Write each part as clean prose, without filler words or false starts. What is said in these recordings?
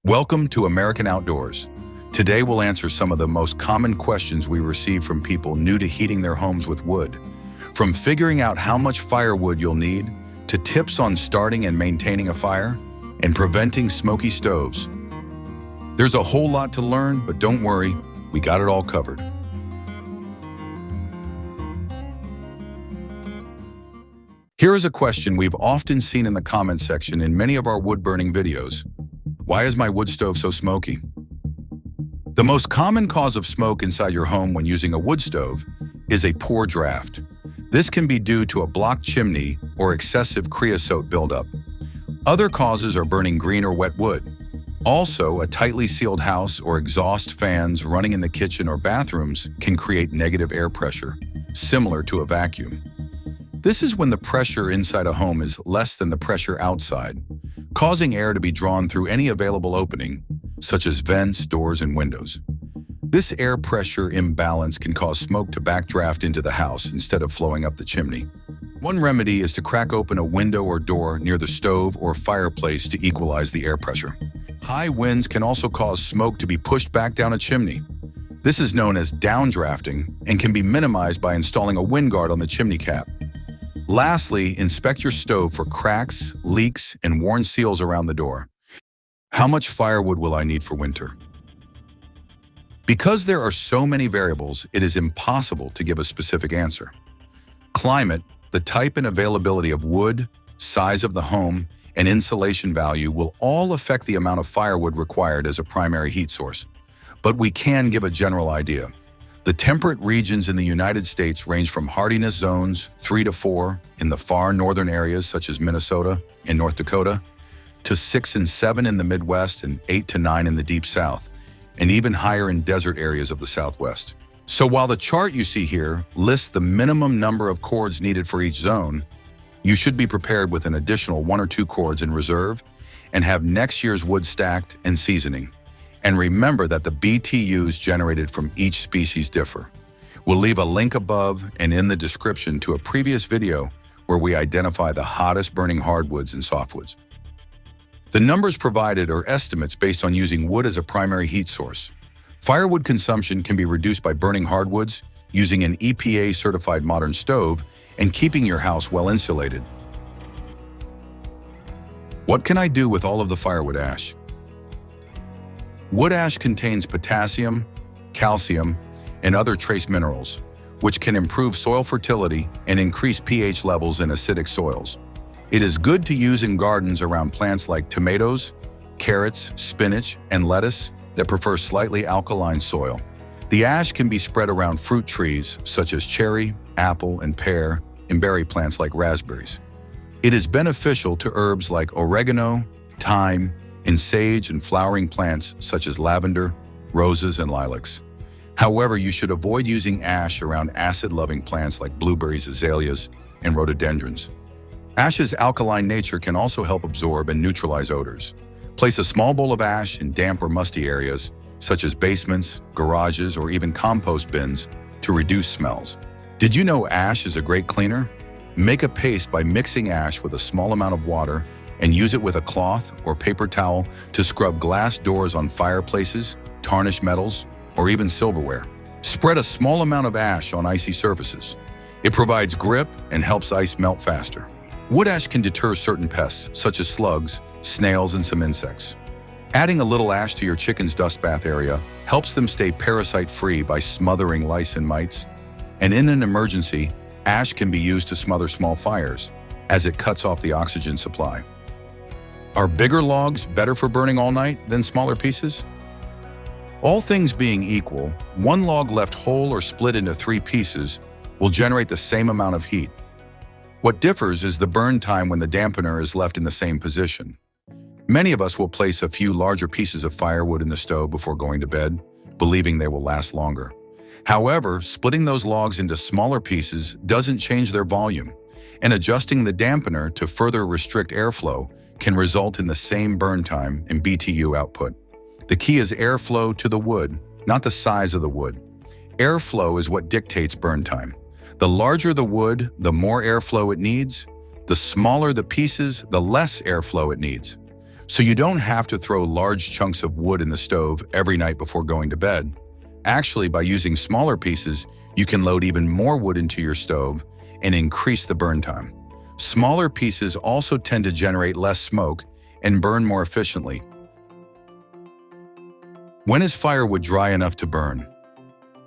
Welcome to American Outdoors. Today we'll answer some of the most common questions we receive from people new to heating their homes with wood. From figuring out how much firewood you'll need, to tips on starting and maintaining a fire, and preventing smoky stoves. There's a whole lot to learn, but don't worry, we got it all covered. Here is a question we've often seen in the comment section in many of our wood-burning videos. Why is my wood stove so smoky? The most common cause of smoke inside your home when using a wood stove is a poor draft. This can be due to a blocked chimney or excessive creosote buildup. Other causes are burning green or wet wood. Also, a tightly sealed house or exhaust fans running in the kitchen or bathrooms can create negative air pressure, similar to a vacuum. This is when the pressure inside a home is less than the pressure outside, causing air to be drawn through any available opening, such as vents, doors, and windows. This air pressure imbalance can cause smoke to backdraft into the house instead of flowing up the chimney. One remedy is to crack open a window or door near the stove or fireplace to equalize the air pressure. High winds can also cause smoke to be pushed back down a chimney. This is known as downdrafting and can be minimized by installing a wind guard on the chimney cap. Lastly, inspect your stove for cracks, leaks, and worn seals around the door. How much firewood will I need for winter? Because there are so many variables, it is impossible to give a specific answer. Climate, the type and availability of wood, size of the home, and insulation value will all affect the amount of firewood required as a primary heat source. But we can give a general idea. The temperate regions in the United States range from hardiness zones 3 to 4 in the far northern areas such as Minnesota and North Dakota, to 6 and 7 in the Midwest and 8 to 9 in the Deep South, and even higher in desert areas of the Southwest. So while the chart you see here lists the minimum number of cords needed for each zone, you should be prepared with an additional 1 or 2 cords in reserve and have next year's wood stacked and seasoning. And remember that the BTUs generated from each species differ. We'll leave a link above and in the description to a previous video where we identify the hottest burning hardwoods and softwoods. The numbers provided are estimates based on using wood as a primary heat source. Firewood consumption can be reduced by burning hardwoods, using an EPA-certified modern stove, and keeping your house well insulated. What can I do with all of the firewood ash? Wood ash contains potassium, calcium, and other trace minerals, which can improve soil fertility and increase pH levels in acidic soils. It is good to use in gardens around plants like tomatoes, carrots, spinach, and lettuce that prefer slightly alkaline soil. The ash can be spread around fruit trees such as cherry, apple, and pear, and berry plants like raspberries. It is beneficial to herbs like oregano, thyme, and sage, and flowering plants such as lavender, roses, and lilacs. However, you should avoid using ash around acid-loving plants like blueberries, azaleas, and rhododendrons. Ash's alkaline nature can also help absorb and neutralize odors. Place a small bowl of ash in damp or musty areas, such as basements, garages, or even compost bins, to reduce smells. Did you know ash is a great cleaner? Make a paste by mixing ash with a small amount of water and use it with a cloth or paper towel to scrub glass doors on fireplaces, tarnished metals, or even silverware. Spread a small amount of ash on icy surfaces. It provides grip and helps ice melt faster. Wood ash can deter certain pests, such as slugs, snails, and some insects. Adding a little ash to your chicken's dust bath area helps them stay parasite-free by smothering lice and mites. And in an emergency, ash can be used to smother small fires, as it cuts off the oxygen supply. Are bigger logs better for burning all night than smaller pieces? All things being equal, one log left whole or split into 3 pieces will generate the same amount of heat. What differs is the burn time when the dampener is left in the same position. Many of us will place a few larger pieces of firewood in the stove before going to bed, believing they will last longer. However, splitting those logs into smaller pieces doesn't change their volume, and adjusting the dampener to further restrict airflow can result in the same burn time and BTU output. The key is airflow to the wood, not the size of the wood. Airflow is what dictates burn time. The larger the wood, the more airflow it needs. The smaller the pieces, the less airflow it needs. So you don't have to throw large chunks of wood in the stove every night before going to bed. Actually, by using smaller pieces, you can load even more wood into your stove and increase the burn time. Smaller pieces also tend to generate less smoke and burn more efficiently. When is firewood dry enough to burn?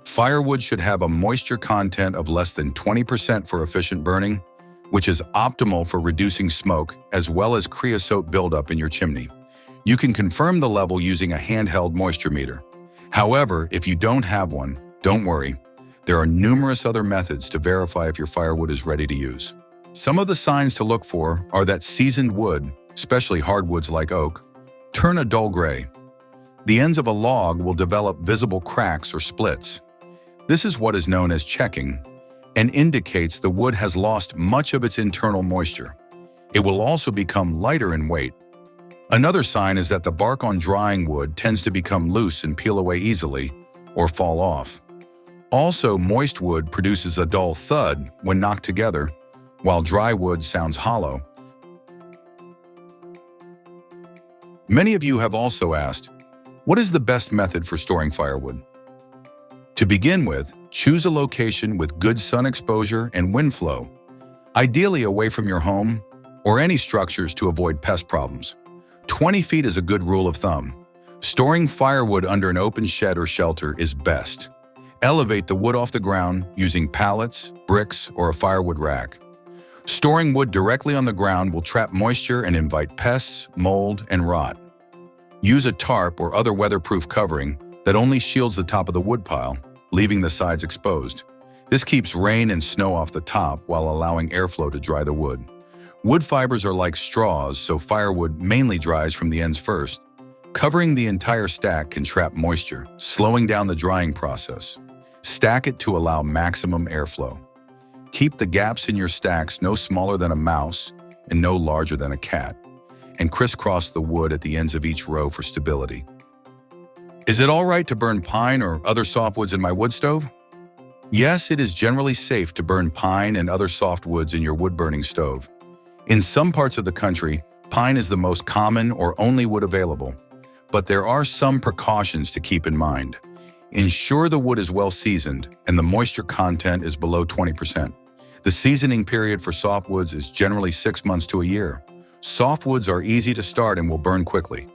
Firewood should have a moisture content of less than 20% for efficient burning, which is optimal for reducing smoke as well as creosote buildup in your chimney. You can confirm the level using a handheld moisture meter. However, if you don't have one, don't worry. There are numerous other methods to verify if your firewood is ready to use. Some of the signs to look for are that seasoned wood, especially hardwoods like oak, turn a dull gray. The ends of a log will develop visible cracks or splits. This is what is known as checking and indicates the wood has lost much of its internal moisture. It will also become lighter in weight. Another sign is that the bark on drying wood tends to become loose and peel away easily or fall off. Also, moist wood produces a dull thud when knocked together, while dry wood sounds hollow. Many of you have also asked, what is the best method for storing firewood? To begin with, choose a location with good sun exposure and wind flow, ideally away from your home or any structures to avoid pest problems. 20 feet is a good rule of thumb. Storing firewood under an open shed or shelter is best. Elevate the wood off the ground using pallets, bricks, or a firewood rack. Storing wood directly on the ground will trap moisture and invite pests, mold, and rot. Use a tarp or other weatherproof covering that only shields the top of the wood pile, leaving the sides exposed. This keeps rain and snow off the top while allowing airflow to dry the wood. Wood fibers are like straws, so firewood mainly dries from the ends first. Covering the entire stack can trap moisture, slowing down the drying process. Stack it to allow maximum airflow. Keep the gaps in your stacks no smaller than a mouse and no larger than a cat, and crisscross the wood at the ends of each row for stability. Is it all right to burn pine or other softwoods in my wood stove? Yes, it is generally safe to burn pine and other softwoods in your wood-burning stove. In some parts of the country, pine is the most common or only wood available, but there are some precautions to keep in mind. Ensure the wood is well seasoned and the moisture content is below 20%. The seasoning period for softwoods is generally 6 months to a year. Softwoods are easy to start and will burn quickly.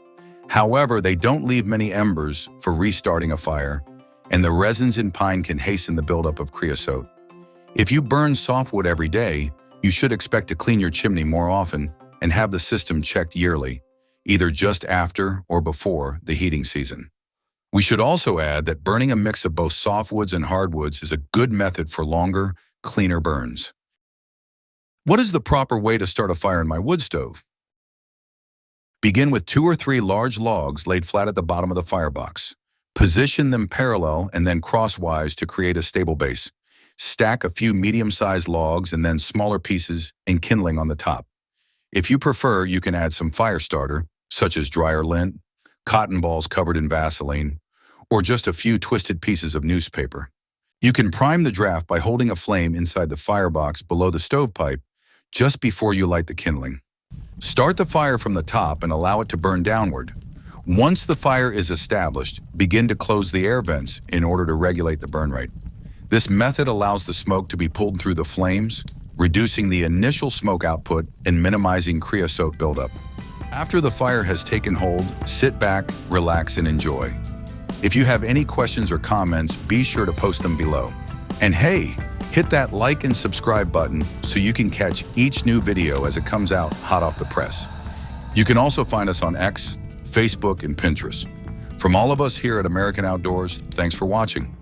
However, they don't leave many embers for restarting a fire, and the resins in pine can hasten the buildup of creosote. If you burn softwood every day, you should expect to clean your chimney more often and have the system checked yearly, either just after or before the heating season. We should also add that burning a mix of both softwoods and hardwoods is a good method for longer, cleaner burns. What is the proper way to start a fire in my wood stove? Begin with 2 or 3 large logs laid flat at the bottom of the firebox. Position them parallel and then crosswise to create a stable base. Stack a few medium-sized logs and then smaller pieces and kindling on the top. If you prefer, you can add some fire starter, such as dryer lint, cotton balls covered in Vaseline, or just a few twisted pieces of newspaper. You can prime the draft by holding a flame inside the firebox below the stovepipe just before you light the kindling. Start the fire from the top and allow it to burn downward. Once the fire is established, begin to close the air vents in order to regulate the burn rate. This method allows the smoke to be pulled through the flames, reducing the initial smoke output and minimizing creosote buildup. After the fire has taken hold, sit back, relax, and enjoy. If you have any questions or comments, be sure to post them below. And hey, hit that like and subscribe button so you can catch each new video as it comes out hot off the press. You can also find us on X, Facebook, and Pinterest. From all of us here at American Outdoors, thanks for watching.